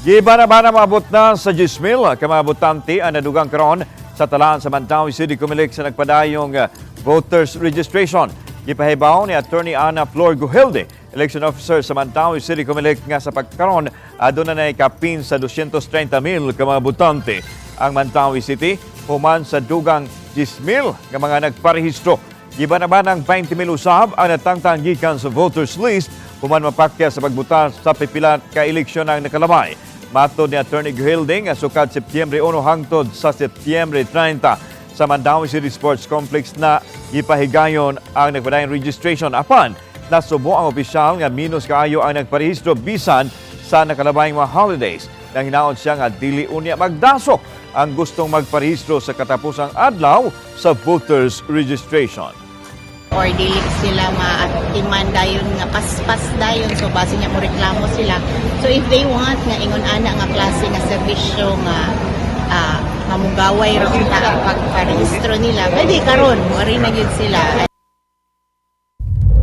Gibana-bana maabot na sa 10,000 ka mga botante ang nadugang karon sa talaan sa Mandaue City COMELEC sa nagpadayong voters registration. Gipahibaw ni Attorney Anna Fleur Gujilde, election officer sa Mandaue City COMELEC nga sa pagkaron aduna na kapin sa 230,000 ka mga botante. Ang Mandaue City human sa dugang 10,000 nga mga nagparehistro. Gibana-bana ng 20,000 usab ang natangtang gikan sa voters list human mapakya sa pagbuta sa pipila ka eleksyon ang nakalamay. Matod ni Attorney Gujilde nga sukad Setyembre 1 hangtod sa Setyembre 30 sa Mandaue City Sports Complex na gipahigayon ang nagpadayong registration. Apan, nasubo ang opisyal nga minus kaayo ang nagparehistro bisan sa nakalabayang mga holidays. Nang hinaon siya nga dili unya magdasok ang gustong magparehistro sa katapusang adlaw sa voters registration. Or dili sila ma-atiman dayon nga paspas dayon, so base niya mo reklamo sila. So if they want nga ingon ana nga klase nga serbisyo nga mamugaway ra unta ang pagparehistro nila, pwede karon mo rin na gyud sila.